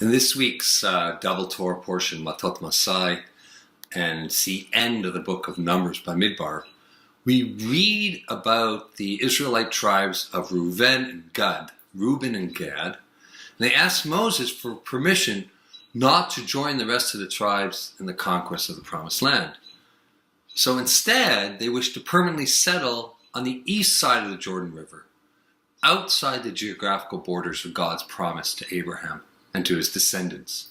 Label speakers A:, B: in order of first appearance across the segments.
A: In this week's double Torah portion, Matot-Massai, and it's the end of the book of Numbers by Midbar, we read about the Israelite tribes of Reuben and Gad. And they asked Moses for permission not to join the rest of the tribes in the conquest of the Promised Land. So instead, they wished to permanently settle on the east side of the Jordan River, outside the geographical borders of God's promise to Abraham and to his descendants.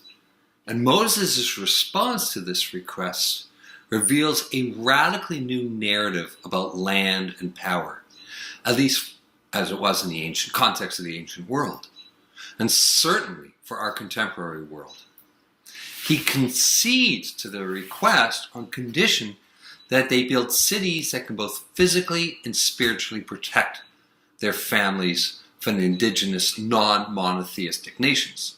A: And Moses' response to this request reveals a radically new narrative about land and power, at least as it was in the ancient context of the ancient world, and certainly for our contemporary world. He concedes to their request on condition that they build cities that can both physically and spiritually protect their families from the indigenous non-monotheistic nations.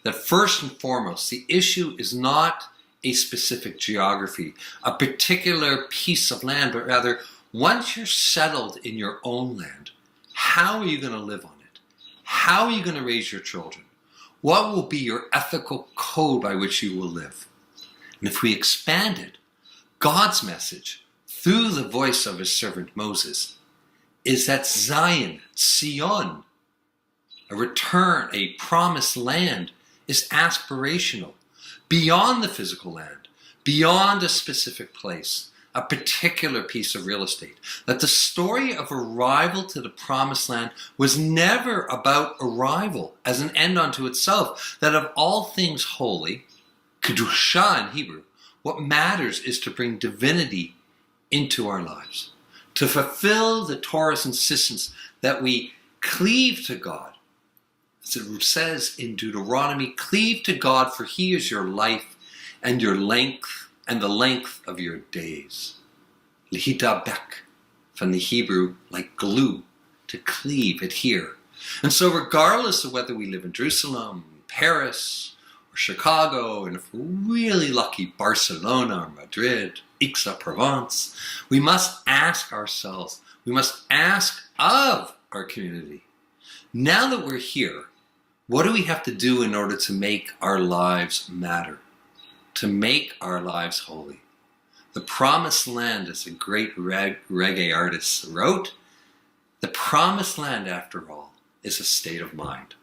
A: That first and foremost, the issue is not a specific geography, a particular piece of land, but rather, once you're settled in your own land, how are you going to live on it? How are you going to raise your children? What will be your ethical code by which you will live? And if we expand it, God's message, through the voice of his servant Moses, is that Zion, Sion, a return, a promised land, is aspirational, beyond the physical land, beyond a specific place, a particular piece of real estate. That the story of arrival to the promised land was never about arrival as an end unto itself. That of all things holy, kedusha in Hebrew, what matters is to bring divinity into our lives, to fulfill the Torah's insistence that we cleave to God. As it says in Deuteronomy, cleave to God, for he is your life and your length and the length of your days. Lihidabek, from the Hebrew, like glue, to cleave, adhere. And so regardless of whether we live in Jerusalem, Paris, or Chicago, and if we're really lucky, Barcelona or Madrid, Aix-en-Provence, we must ask ourselves, we must ask of our community, now that we're here, what do we have to do in order to make our lives matter, to make our lives holy? The Promised Land, as a great reggae artist wrote, the Promised Land, after all, is a state of mind.